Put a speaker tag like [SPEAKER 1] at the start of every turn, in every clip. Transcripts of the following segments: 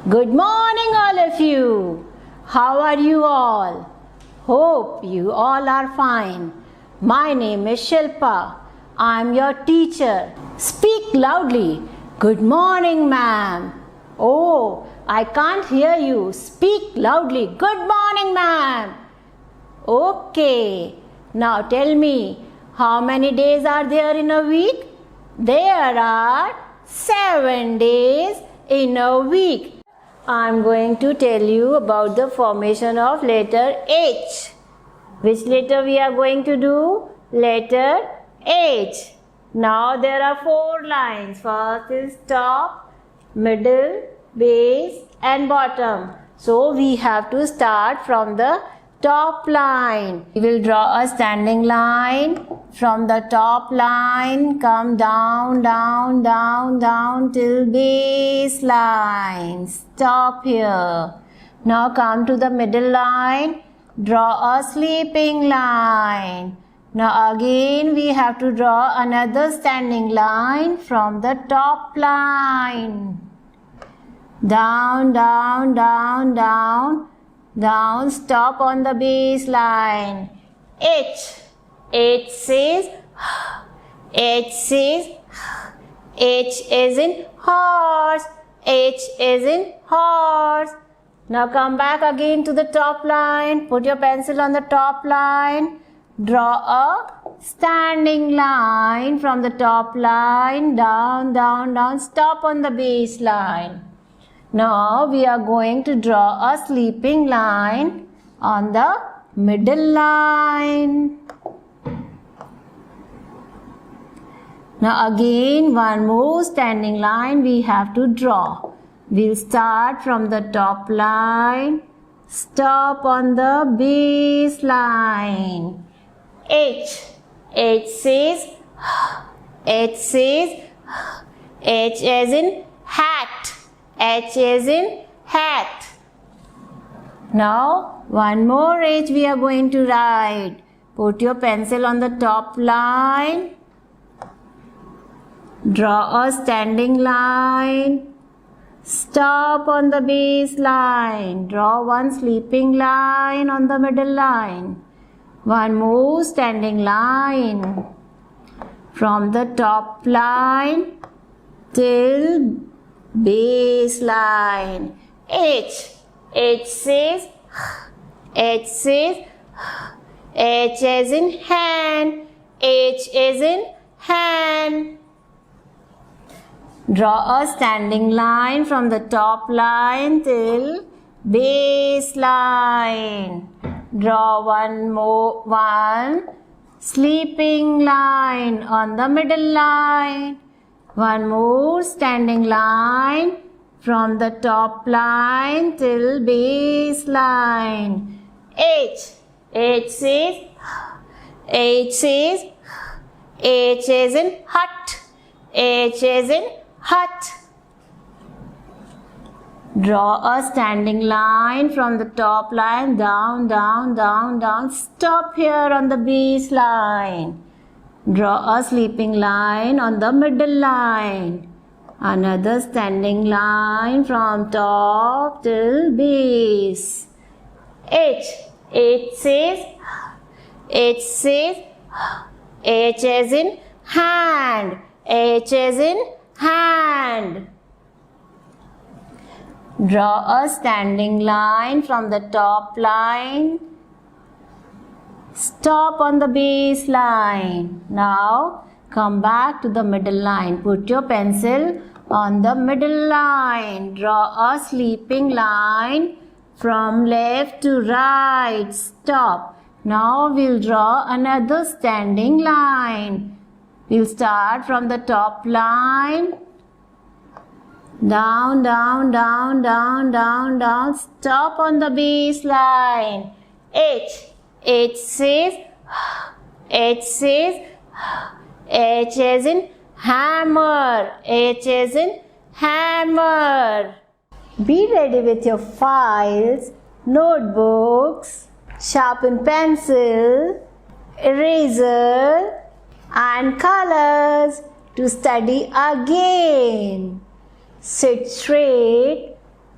[SPEAKER 1] Good morning, all of you. How are you all? Hope you all are fine. My name is Shilpa. I am your teacher. Speak loudly. Good morning, ma'am. Oh, I can't hear you. Speak loudly. Good morning, ma'am. Okay. Now tell me, how many days are there in a week? There are 7 days in a week. I am going to tell you about the formation of letter H. Which letter we are going to do? Letter H. Now there are 4 lines. First is top, middle, base and bottom. So we have to start from the top line. We will draw a standing line. From the top line, come down, down, down, down till base line. Stop here. Now come to the middle line. Draw a sleeping line. Now again we have to draw another standing line from the top line. Down, down, down, down. Down, stop on the baseline. H. H says, H says, H is in horse. H is in horse. Now come back again to the top line. Put your pencil on the top line. Draw a standing line from the top line. Down, down, down. Stop on the baseline. Now we are going to draw a sleeping line on the middle line. Now again one more standing line we have to draw. We'll start from the top line. Stop on the base line. H. H says, H says, H as in hat. H is in hat. Now one more H we are going to write. Put your pencil on the top line. Draw a standing line. Stop on the base line. Draw one sleeping line on the middle line. One more standing line. From the top line till baseline. H. H says, H says, H as in hand. H is in hand. Draw a standing line from the top line till baseline. Draw one sleeping line on the middle line. One more standing line from the top line till baseline. H. H says, H says, H is in hut. H is in hut. Draw a standing line from the top line. Down, down, down, down. Stop here on the baseline. Draw a sleeping line on the middle line. Another standing line from top till base. H. H says, H says, H as in hand. H as in hand. Draw a standing line from the top line. Stop on the baseline. Now come back to the middle line. Put your pencil on the middle line. Draw a sleeping line from left to right. Stop. Now we'll draw another standing line. We'll start from the top line. Down, down, down, down, down, down. Stop on the baseline. H. H says, H says, H as in hammer. H as in hammer. Be ready with your files, notebooks, sharpen pencil, eraser and colors to study again. Sit straight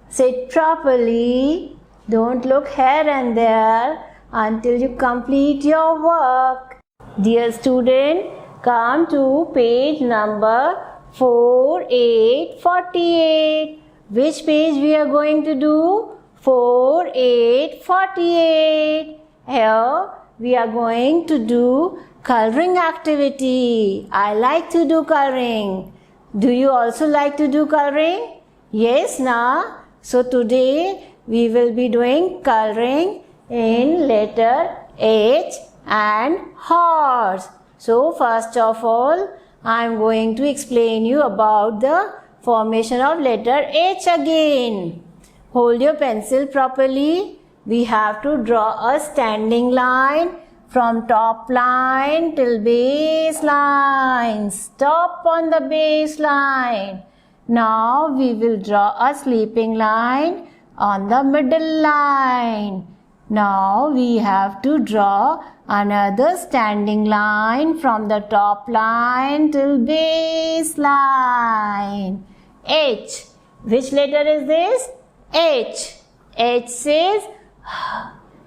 [SPEAKER 1] Sit properly. Don't look here and there until you complete your work. Dear student, come to page number 4848. Which page we are going to do? 4848. Here we are going to do coloring activity. I like to do coloring. Do you also like to do coloring? Yes, na? So today we will be doing coloring in letter H and horse. So first of all, I am going to explain you about the formation of letter H again. Hold your pencil properly. We have to draw a standing line from top line till base line. Stop on the base line. Now we will draw a sleeping line on the middle line. Now we have to draw another standing line from the top line till base line. H. Which letter is this? H. H says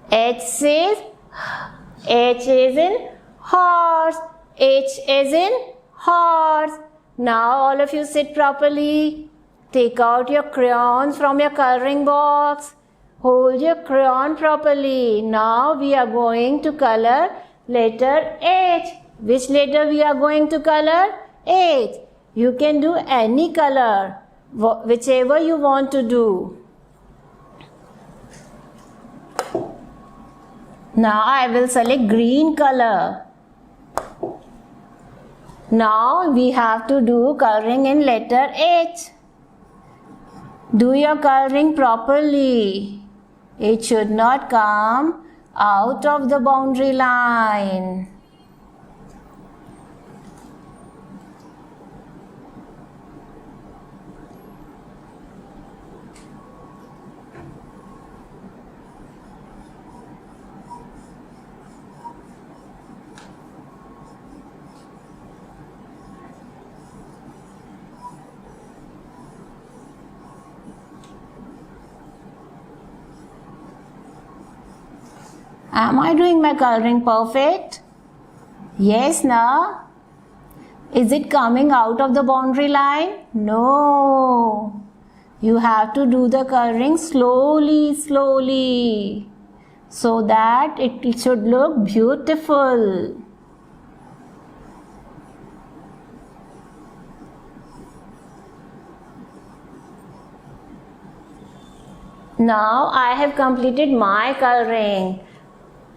[SPEAKER 1] H is in horse. H is in horse. Now all of you sit properly. Take out your crayons from your coloring box. Hold your crayon properly. Now we are going to color letter H. Which letter we are going to color? H. You can do any color, whichever you want to do. Now I will select green color. Now we have to do coloring in letter H. Do your coloring properly. It should not come out of the boundary line. Am I doing my coloring perfect? Yes, na? Is it coming out of the boundary line? No. You have to do the coloring slowly, so that it should look beautiful. Now I have completed my coloring.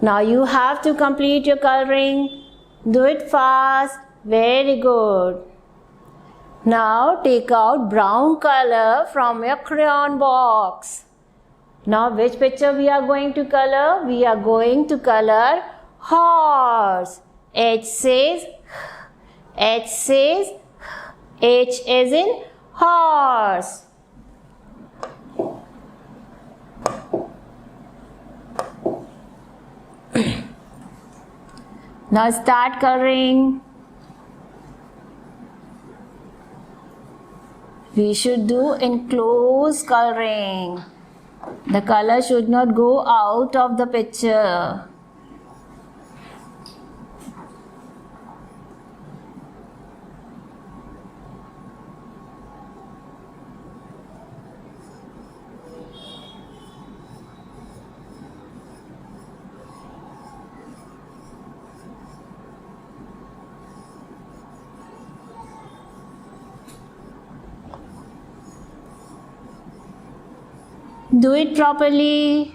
[SPEAKER 1] Now you have to complete your coloring. Do it fast. Very good. Now take out brown color from your crayon box. Now which picture we are going to color? We are going to color horse. H says H is in horse. Now start coloring. We should do enclosed coloring. The color should not go out of the picture. Do it properly.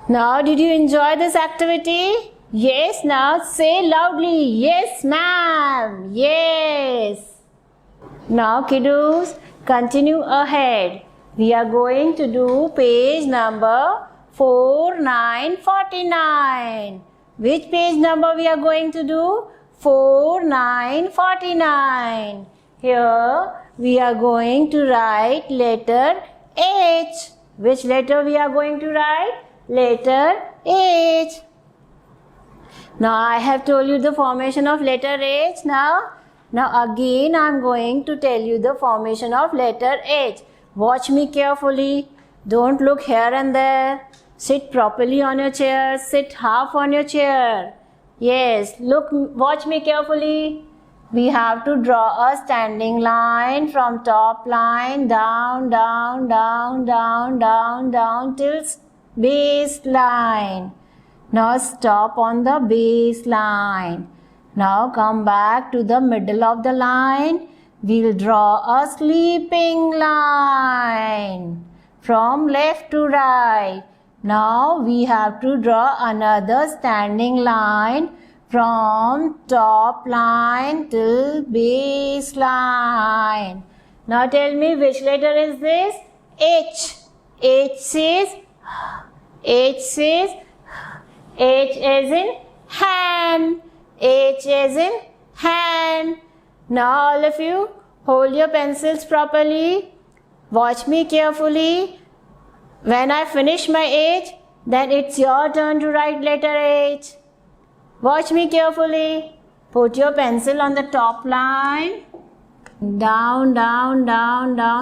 [SPEAKER 1] Now, did you enjoy this activity? Yes, now say loudly, yes ma'am, yes. Now kiddos, continue ahead. We are going to do page number 4949. Which page number we are going to do? 4949. Here we are going to write letter H. Which letter we are going to write? letter H. Now I have told you the formation of letter H. Now again I am going to tell you the formation of letter H. Watch me carefully. Don't look here and there. Sit properly on your chair. Sit half on your chair. Yes, watch me carefully. We have to draw a standing line from top line down till base line. Now stop on the base line. Now come back to the middle of the line. We'll draw a sleeping line from left to right. Now we have to draw another standing line from top line till base line. Now tell me which letter is this? H. H says H as in hand. H as in hand. Now all of you hold your pencils properly. Watch me carefully. When I finish my H, then it's your turn to write letter H. Watch me carefully. Put your pencil on the top line. Down.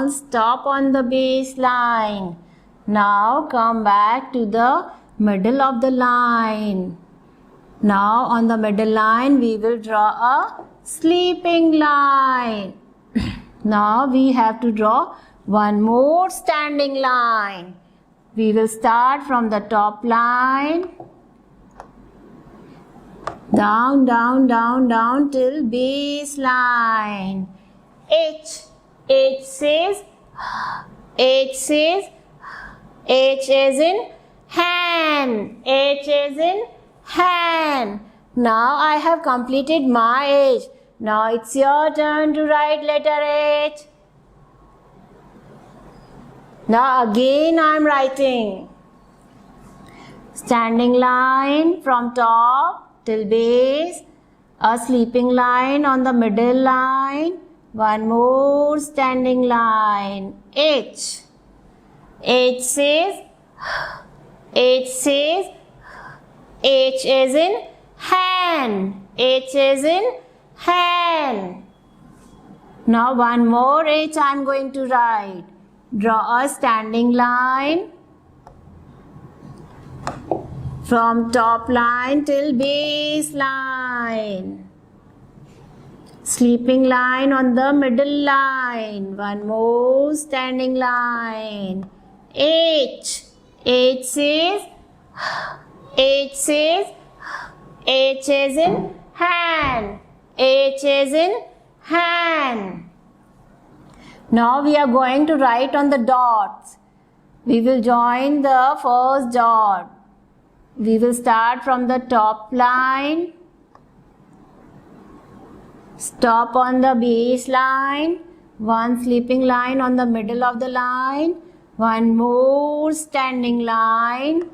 [SPEAKER 1] Stop on the base line. Now come back to the middle of the line. Now on the middle line we will draw a sleeping line. Now we have to draw one more standing line. We will start from the top line. Down till base line. H says H as in hand. H as in hand. Now I have completed my H. Now it's your turn to write letter H. Now again I am writing standing line from top till base, a sleeping line on the middle line, one more standing line. H says H as in hand. H as in hand. Now one more H I am going to write. Draw a standing line from top line till base line. Sleeping line on the middle line. One more standing line. H says H as in hand. H as in hand. Now we are going to write on the dots. We will join the first dot. We will start from the top line. Stop on the base line. One sleeping line on the middle of the line. One more standing line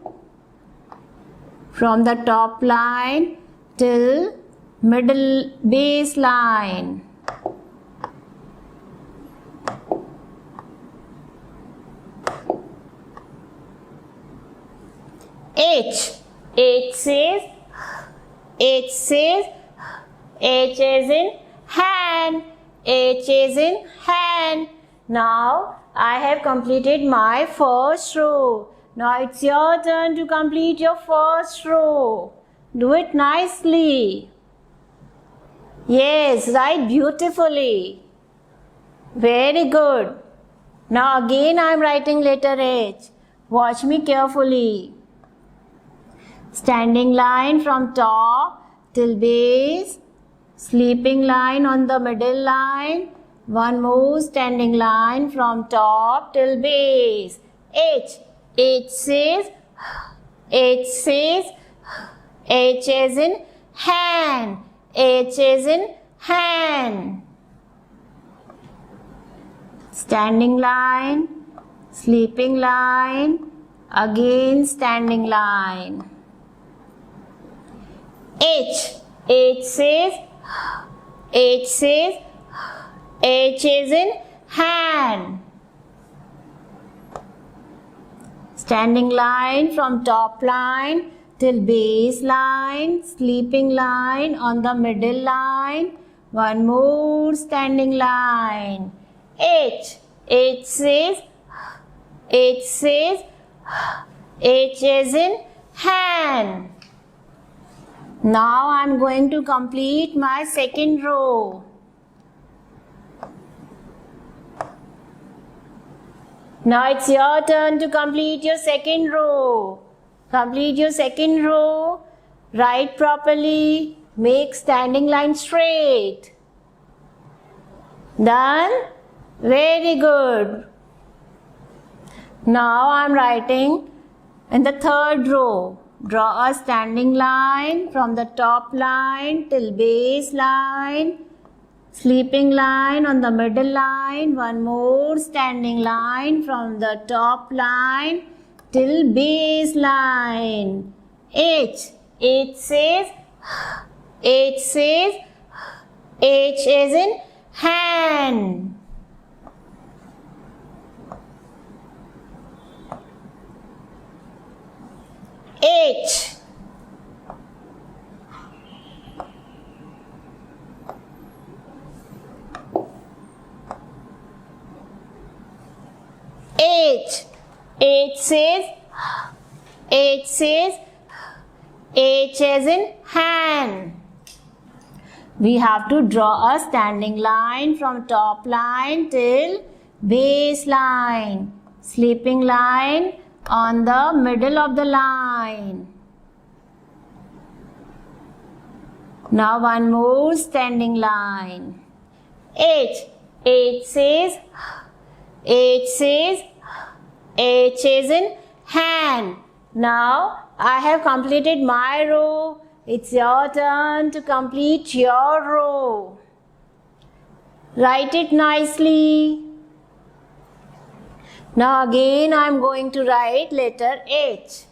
[SPEAKER 1] from the top line till middle base line. H says H as in hand. H as in hand. Now I have completed my first row. Now it's your turn to complete your first row. Do it nicely. Yes, write beautifully. Very good. Now again I am writing letter H. Watch me carefully. Standing line from top till base, sleeping line on the middle line, one more standing line from top till base. H says H as in hand. H as in hand. Standing line, sleeping line, again standing line. H says H as in hand. Standing line from top line till base line, sleeping line on the middle line, one more standing line. H. H says, H is in hand. Now I am going to complete my second row. Now it's your turn to complete your second row. Complete your second row. Write properly. Make standing line straight. Done? Very good. Now I am writing in the third row. Draw a standing line from the top line till base line. Sleeping line on the middle line, one more standing line from the top line till base line. H. H says, H is in hand. H. H. H says, H as in hand. We have to draw a standing line from top line till base line. Sleeping line on the middle of the line. Now one more standing line. H. H says, H is in hand. Now I have completed my row. It's your turn to complete your row. Write it nicely. Now again I am going to write letter H.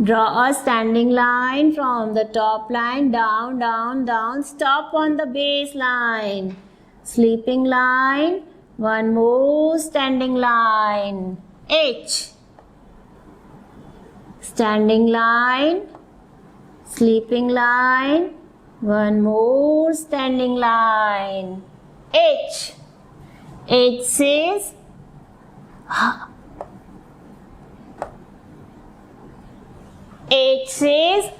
[SPEAKER 1] Draw a standing line from the top line down, down, down. Stop on the base line. Sleeping line. One more standing line. H. Standing line. Sleeping line. One more standing line. H. H says, H says,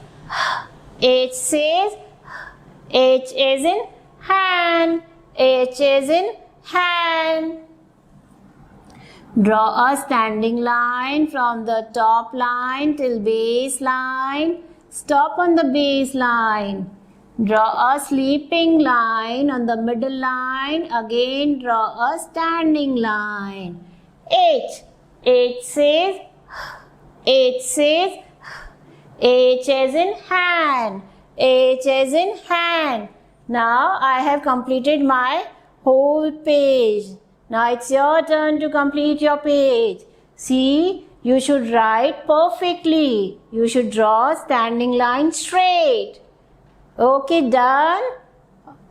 [SPEAKER 1] H is in hand. H is in hand. Draw a standing line from the top line till base line. Stop on the base line. Draw a sleeping line on the middle line. Again draw a standing line. H. H says, H as in hand. H as in hand. Now I have completed my whole page. Now it's your turn to complete your page. See, you should write perfectly. You should draw standing line straight. Okay, done?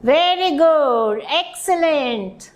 [SPEAKER 1] Very good. Excellent.